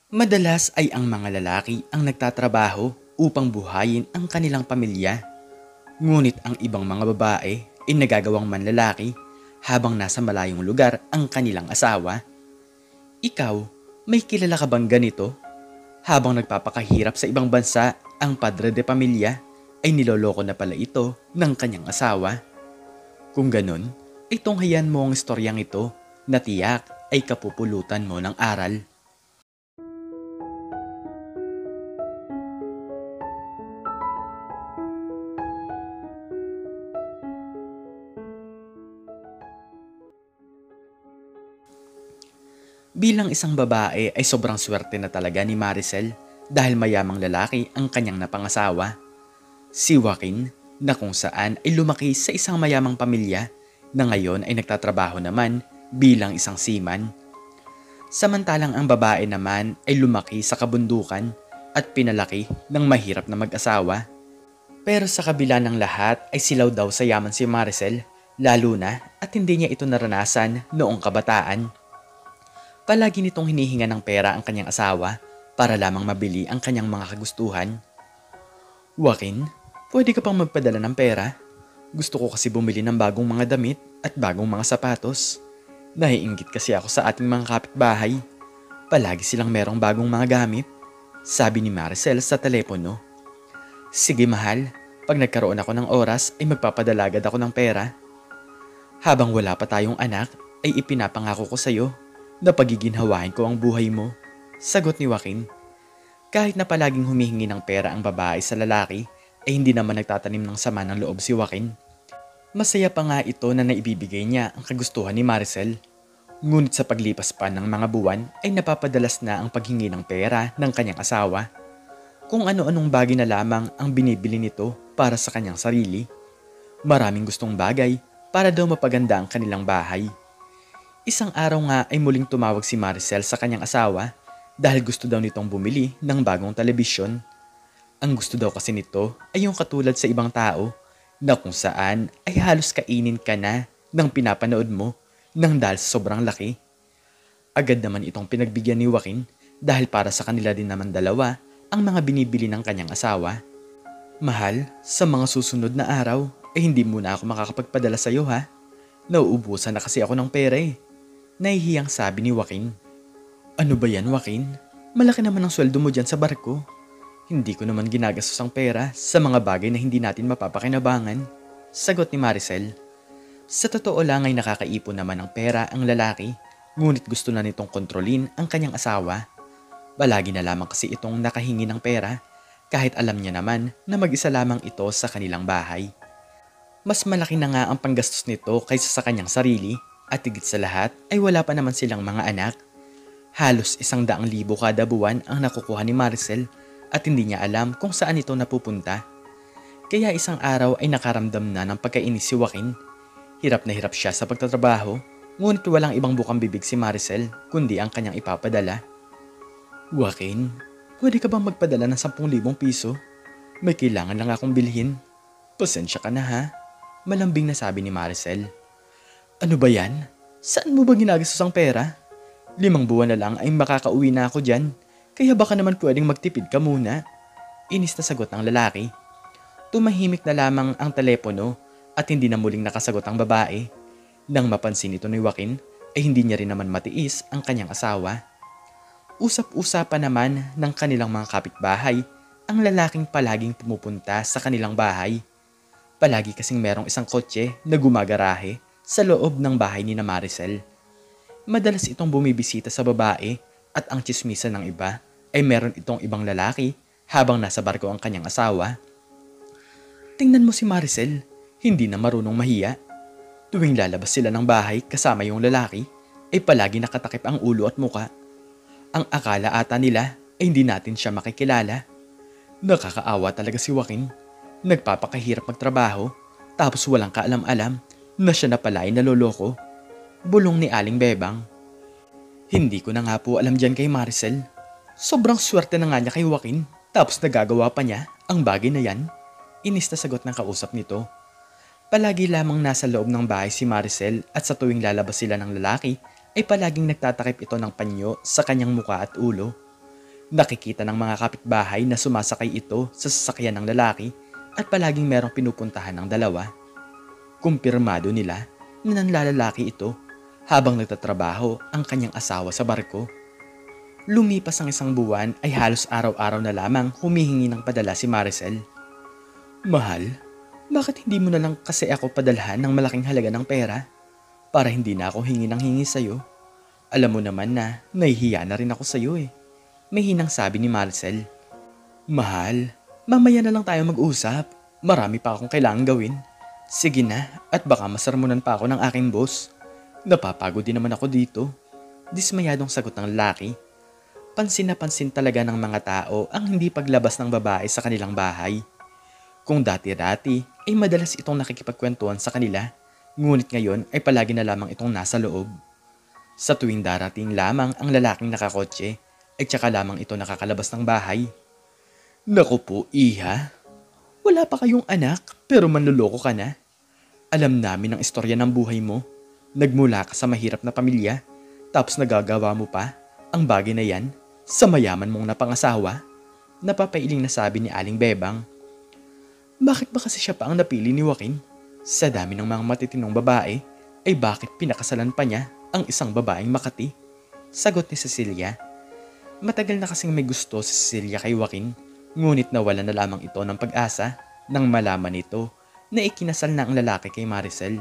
Madalas ay ang mga lalaki ang nagtatrabaho upang buhayin ang kanilang pamilya. Ngunit ang ibang mga babae ay nagagawang manlalaki habang nasa malayong lugar ang kanilang asawa. Ikaw, may kilala ka bang ganito? Habang nagpapakahirap sa ibang bansa, ang padre de pamilya ay niloloko na pala ito ng kanyang asawa. Kung ganun, itunghayan mo ang istoryang ito na tiyak ay kapupulutan mo ng aral. Bilang isang babae ay sobrang swerte na talaga ni Maricel dahil mayamang lalaki ang kanyang napangasawa. Si Joaquin na kung saan ay lumaki sa isang mayamang pamilya na ngayon ay nagtatrabaho naman bilang isang seaman. Samantalang ang babae naman ay lumaki sa kabundukan at pinalaki ng mahirap na mag-asawa. Pero sa kabila ng lahat ay silaw daw sa yaman si Maricel, lalo na at hindi niya ito naranasan noong kabataan. Palagi nitong hinihinga ng pera ang kanyang asawa para lamang mabili ang kanyang mga kagustuhan. Joaquin, pwede ka pang magpadala ng pera? Gusto ko kasi bumili ng bagong mga damit at bagong mga sapatos. Naiinggit kasi ako sa ating mga kapitbahay. Palagi silang merong bagong mga gamit, sabi ni Maricel sa telepono. Sige mahal, pag nagkaroon ako ng oras ay magpapadala agad ako ng pera. Habang wala pa tayong anak ay ipinapangako ko sa iyo na pagiginhawain ko ang buhay mo, sagot ni Joaquin. Kahit na palaging humihingi ng pera ang babae sa lalaki, ay hindi naman nagtatanim ng sama ng loob si Joaquin. Masaya pa nga ito na naibibigay niya ang kagustuhan ni Maricel. Ngunit sa paglipas pa ng mga buwan ay napapadalas na ang paghingi ng pera ng kanyang asawa. Kung ano-anong bagay na lamang ang binibili nito para sa kanyang sarili. Maraming gustong bagay para daw mapaganda ang kanilang bahay. Isang araw nga ay muling tumawag si Maricel sa kanyang asawa dahil gusto daw nitong bumili ng bagong telebisyon. Ang gusto daw kasi nito ay yung katulad sa ibang tao na kung saan ay halos kainin ka na ng pinapanood mo nang dahil sa sobrang laki. Agad naman itong pinagbigyan ni Joaquin dahil para sa kanila din naman dalawa ang mga binibili ng kanyang asawa. Mahal, sa mga susunod na araw ay hindi muna ako makakapagpadala sa iyo ha. Nauubusan na kasi ako ng pera eh. Nahihiyang sabi ni Joaquin. Ano ba yan, Joaquin? Malaki naman ang sweldo mo dyan sa barko. Hindi ko naman ginagastos ang pera sa mga bagay na hindi natin mapapakinabangan, sagot ni Maricel. Sa totoo lang ay nakakaipon naman ng pera ang lalaki, ngunit gusto na nitong kontrolin ang kanyang asawa. Palagi na lamang kasi itong nakahingi ng pera, kahit alam niya naman na mag-isa lamang ito sa kanilang bahay. Mas malaki na nga ang panggastos nito kaysa sa kanyang sarili. At higit sa lahat ay wala pa naman silang mga anak. Halos 100,000 kada buwan ang nakukuha ni Maricel at hindi niya alam kung saan ito napupunta. Kaya isang araw ay nakaramdam na ng pagkainis si Joaquin. Hirap na hirap siya sa pagtatrabaho, ngunit walang ibang bukang bibig si Maricel kundi ang kanyang ipapadala. Joaquin, pwede ka bang magpadala ng 10,000 piso? May kailangan lang akong bilhin. Pasensya ka na ha, malambing na sabi ni Maricel. Ano ba yan? Saan mo ba ginagastos ang pera? 5 buwan na lang ay makakauwi na ako dyan, kaya baka naman pwedeng magtipid ka muna. Inis na sagot ng lalaki. Tumahimik na lamang ang telepono at hindi na muling nakasagot ang babae. Nang mapansin ito ni Joaquin ay hindi niya rin naman matiis ang kanyang asawa. Usap-usapan naman ng kanilang mga kapitbahay ang lalaking palaging pumupunta sa kanilang bahay. Palagi kasing merong isang kotse na gumagarahe sa loob ng bahay ni Maricel. Madalas itong bumibisita sa babae at ang tsismisan ng iba ay meron itong ibang lalaki habang nasa barko ang kanyang asawa. Tingnan mo si Maricel, hindi na marunong mahiya. Tuwing lalabas sila ng bahay kasama yung lalaki ay palagi nakatakip ang ulo at muka. Ang akala ata nila ay hindi natin siya makikilala. Nakakaawa talaga si Joaquin. Nagpapakahirap magtrabaho tapos walang kaalam-alam na siya na pala ay naloloko. Bulong ni Aling Bebang. Hindi ko na nga po alam dyan kay Maricel. Sobrang swerte na nga niya kay Joaquin tapos nagagawa pa niya ang bagay na yan. Inis na sagot ng kausap nito. Palagi lamang nasa loob ng bahay si Maricel at sa tuwing lalabas sila ng lalaki ay palaging nagtatakip ito ng panyo sa kanyang muka at ulo. Nakikita ng mga kapitbahay na sumasakay ito sa sasakyan ng lalaki at palaging merong pinupuntahan ng dalawa. Kumpirmado nila na nanlalalaki ito habang nagtatrabaho ang kanyang asawa sa barko. Lumipas ang isang buwan ay halos araw-araw na lamang humihingi ng padala si Maricel. Mahal, bakit hindi mo na lang kasi ako padalhan ng malaking halaga ng pera para hindi na ako hingi ng hingi sa'yo? Alam mo naman na nahihiya na rin ako sa'yo eh. May hinang sabi ni Maricel. Mahal, mamaya na lang tayo mag-usap. Marami pa akong kailangan gawin. Sige na, at baka masarmunan pa ako ng aking boss. Napapagod din naman ako dito. Dismayadong sagot ng lalaki. Pansin na pansin talaga ng mga tao ang hindi paglabas ng babae sa kanilang bahay. Kung dati-dati ay madalas itong nakikipagkwentuhan sa kanila, ngunit ngayon ay palagi na lamang itong nasa loob. Sa tuwing darating lamang ang lalaking nakakotse, ay tsaka lamang ito nakakalabas ng bahay. Naku po, iha. Wala pa kayong anak pero manloloko ka na. Alam namin ang istorya ng buhay mo. Nagmula ka sa mahirap na pamilya, tapos nagagawa mo pa ang bagay na yan sa mayaman mong napangasawa. Napapailing na sabi ni Aling Bebang. Bakit ba kasi siya pa ang napili ni Joaquin? Sa dami ng mga matitinong babae, ay bakit pinakasalan pa niya ang isang babaeng Makati? Sagot ni Cecilia. Matagal na kasing may gusto si Cecilia kay Joaquin, ngunit nawala na lamang ito ng pag-asa nang malaman nito na ikinasal na ang lalaki kay Maricel.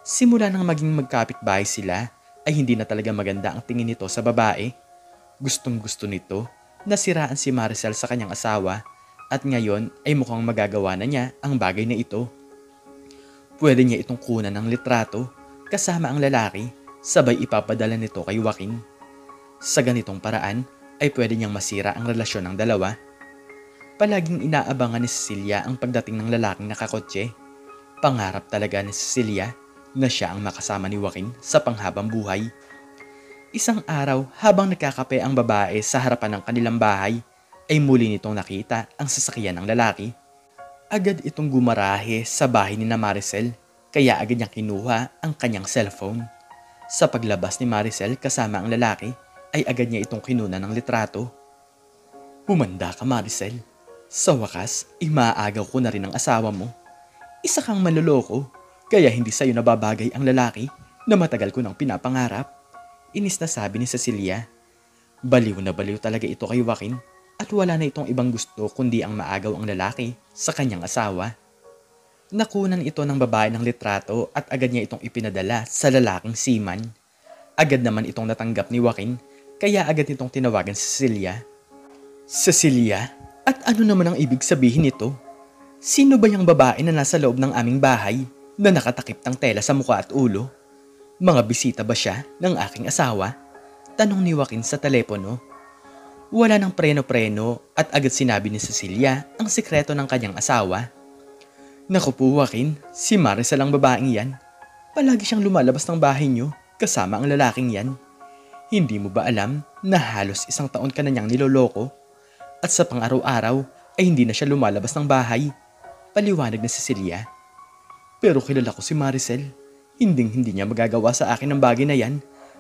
Simula nang maging magkapitbahay sila, ay hindi na talaga maganda ang tingin nito sa babae. Gustong gusto nito na siraan si Maricel sa kanyang asawa at ngayon ay mukhang magagawa na niya ang bagay na ito. Pwede niya itong kunan ng litrato kasama ang lalaki, sabay ipapadala nito kay Joaquin. Sa ganitong paraan ay pwede niyang masira ang relasyon ng dalawa. Palaging inaabangan ni Cecilia ang pagdating ng lalaking nakakotse. Pangarap talaga ni Cecilia na siya ang makasama ni Joaquin sa panghabang buhay. Isang araw habang nagkakape ang babae sa harapan ng kanilang bahay, ay muli nitong nakita ang sasakyan ng lalaki. Agad itong gumarahe sa bahay ni Maricel, kaya agad niyang kinuha ang kanyang cellphone. Sa paglabas ni Maricel kasama ang lalaki, ay agad niya itong kinunan ng litrato. Humanda ka, Maricel. Sa wakas, imaagaw ko na rin ang asawa mo. Isa kang manloloko, kaya hindi sa'yo nababagay ang lalaki na matagal ko nang pinapangarap. Inis na sabi ni Cecilia. Baliw na baliw talaga ito kay Joaquin at wala na itong ibang gusto kundi ang maagaw ang lalaki sa kanyang asawa. Nakunan ito ng babae ng litrato at agad niya itong ipinadala sa lalaking seaman. Agad naman itong natanggap ni Joaquin, kaya agad itong tinawagan si Cecilia. Cecilia, at ano naman ang ibig sabihin nito? Sino ba yung babae na nasa loob ng aming bahay na nakatakip ng tela sa mukha at ulo? Mga bisita ba siya ng aking asawa? Tanong ni Joaquin sa telepono. Wala nang preno-preno at agad sinabi ni Cecilia ang sikreto ng kanyang asawa. Naku po, Joaquin, si Maricel ang babaeng yan. Palagi siyang lumalabas ng bahay niyo kasama ang lalaking yan. Hindi mo ba alam na halos 1 taon ka na niyang niloloko? At sa pang-araw-araw ay hindi na siya lumalabas ng bahay. Paliwanag ni Cecilia. Pero kilala ko si Maricel. Hindi niya magagawa sa akin ang bagay na yan.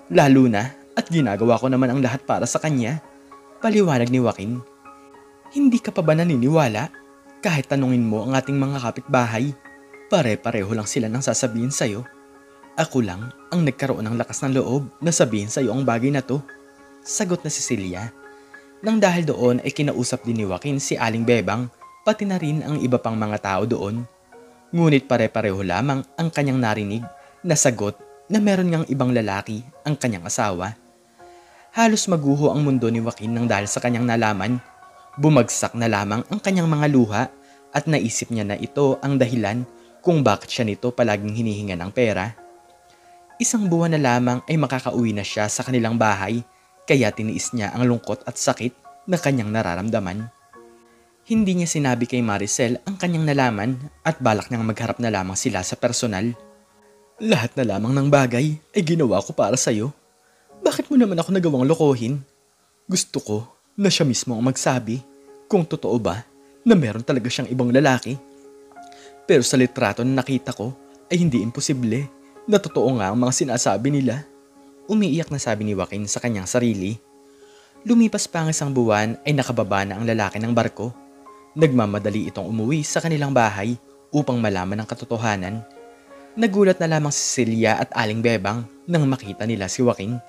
Lalo na at ginagawa ko naman ang lahat para sa kanya. Paliwanag ni Joaquin. Hindi ka pa ba naniniwala? Kahit tanungin mo ang ating mga kapitbahay, pare-pareho lang sila nang sasabihin sa'yo. Ako lang ang nagkaroon ng lakas ng loob na sabihin sa'yo ang bagay na to. Sagot na Cecilia. Nang dahil doon ay kinausap din ni Joaquin si Aling Bebang, pati na rin ang iba pang mga tao doon. Ngunit pare-pareho lamang ang kanyang narinig na sagot na meron ngang ibang lalaki ang kanyang asawa. Halos maguho ang mundo ni Joaquin nang dahil sa kanyang nalaman. Bumagsak na lamang ang kanyang mga luha at naisip niya na ito ang dahilan kung bakit siya nito palaging hinihinga ng pera. 1 buwan na lamang ay makakauwi na siya sa kanilang bahay, kaya tiniis niya ang lungkot at sakit na kanyang nararamdaman. Hindi niya sinabi kay Maricel ang kanyang nalaman at balak niyang magharap na lamang sila sa personal. Lahat na lamang ng bagay ay ginawa ko para sa'yo. Bakit mo naman ako nagawang lokohin? Gusto ko na siya mismo ang magsabi kung totoo ba na meron talaga siyang ibang lalaki. Pero sa litrato na nakita ko ay hindi imposible na totoo nga ang mga sinasabi nila. Umiiyak na sabi ni Joaquin sa kanyang sarili. Lumipas pa ang isang buwan ay nakababa na ang lalaki ng barko. Nagmamadali itong umuwi sa kanilang bahay upang malaman ang katotohanan. Nagulat na lamang si Cecilia at Aling Bebang nang makita nila si Joaquin.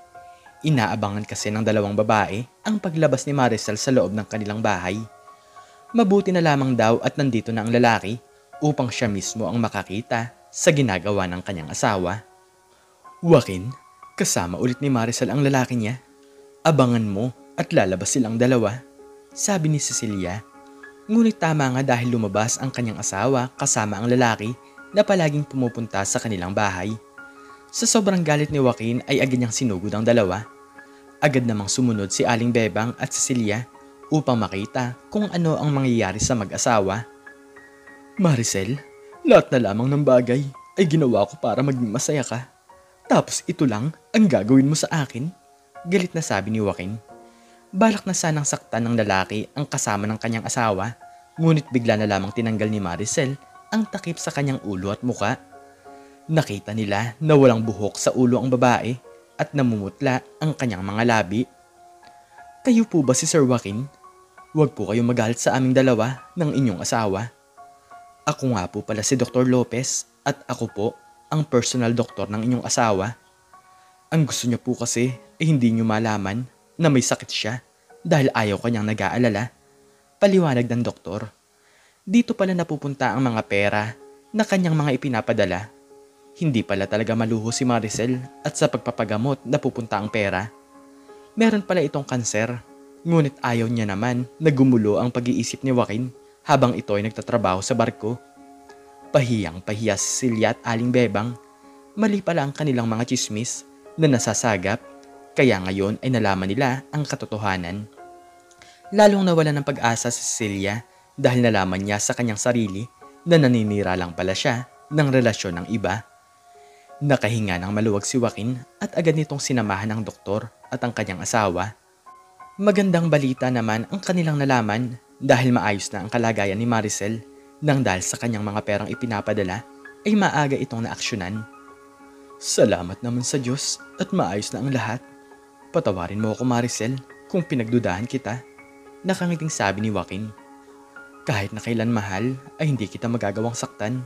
Inaabangan kasi ng dalawang babae ang paglabas ni Maricel sa loob ng kanilang bahay. Mabuti na lamang daw at nandito na ang lalaki upang siya mismo ang makakita sa ginagawa ng kanyang asawa. Joaquin, kasama ulit ni Maricel ang lalaki niya. Abangan mo at lalabas silang dalawa, sabi ni Cecilia. Ngunit tama nga dahil lumabas ang kanyang asawa kasama ang lalaki na palaging pumupunta sa kanilang bahay. Sa sobrang galit ni Joaquin ay agad niyang sinugod ang dalawa. Agad namang sumunod si Aling Bebang at Cecilia upang makita kung ano ang mangyayari sa mag-asawa. Maricel, lahat na lamang ng bagay ay ginawa ko para maging masaya ka. Tapos ito lang ang gagawin mo sa akin? Galit na sabi ni Joaquin. Balak na sanang saktan ng lalaki ang kasama ng kanyang asawa, ngunit bigla na lamang tinanggal ni Maricel ang takip sa kanyang ulo at muka. Nakita nila na walang buhok sa ulo ang babae at namumutla ang kanyang mga labi. Kayo po ba si Sir Joaquin? Huwag po kayong magalit sa aming dalawa ng inyong asawa. Ako nga po pala si Dr. Lopez at ako po ang personal doktor ng inyong asawa. Ang gusto niya po kasi ay hindi niyo malaman na may sakit siya dahil ayaw kanyang nag-aalala. Paliwanag ng doktor. Dito pala napupunta ang mga pera na kanyang mga ipinapadala. Hindi pala talaga maluho si Maricel at sa pagpapagamot napupunta ang pera. Meron pala itong kanser, ngunit ayaw niya naman na gumulo ang pag-iisip ni Joaquin habang ito ay nagtatrabaho sa barko. Pahiyang-pahiya si Cecilia at Aling Bebang. Mali pala ang kanilang mga chismis na nasasagap. Kaya ngayon ay nalaman nila ang katotohanan. Lalong nawala ng pag-asa si Cecilia dahil nalaman niya sa kanyang sarili na naninira lang pala siya ng relasyon ng iba. Nakahinga ng maluwag si Joaquin at agad nitong sinamahan ng doktor at ang kanyang asawa. Magandang balita naman ang kanilang nalaman dahil maayos na ang kalagayan ni Maricel nang dahil sa kanyang mga perang ipinapadala ay maaga itong naaksyonan. Salamat naman sa Diyos at maayos na ang lahat. Patawarin mo ako Maricel kung pinagdudahan kita, nakangiting sabi ni Joaquin. Kahit na kailan mahal ay hindi kita magagawang saktan.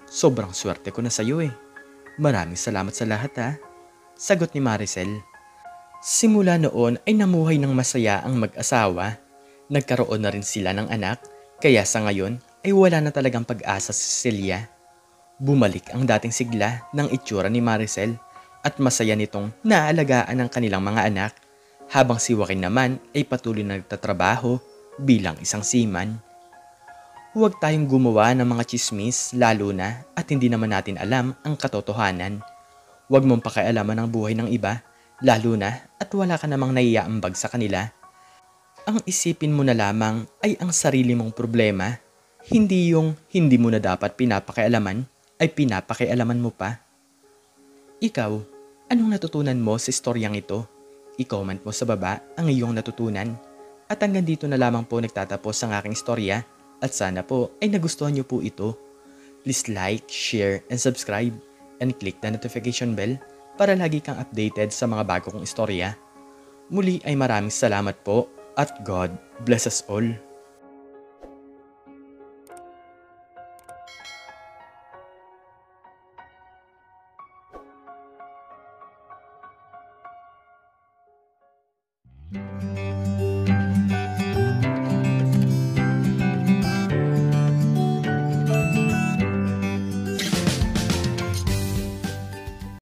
Sobrang swerte ko na sa iyo eh. Maraming salamat sa lahat ha, sagot ni Maricel. Simula noon ay namuhay ng masaya ang mag-asawa. Nagkaroon na rin sila ng anak, kaya sa ngayon ay wala na talagang pag-asa si Cecilia. Bumalik ang dating sigla ng itsura ni Maricel at masaya nitong naaalagaan ang kanilang mga anak habang si Joaquin naman ay patuloy na nagtatrabaho bilang isang seaman. Huwag tayong gumawa ng mga chismis lalo na at hindi naman natin alam ang katotohanan. Huwag mong pakialaman ang buhay ng iba lalo na at wala ka namang naiaambag sa kanila. Ang isipin mo na lamang ay ang sarili mong problema, hindi yung hindi mo na dapat pinapakialaman ay pinapakialaman mo pa. Ikaw, anong natutunan mo sa istoryang ito? I-comment mo sa baba ang iyong natutunan. At hanggang dito na lamang po nagtatapos ang aking istorya at sana po ay nagustuhan niyo po ito. Please like, share, and subscribe and click the notification bell para lagi kang updated sa mga bago kong istorya. Muli ay maraming salamat po at God bless us all.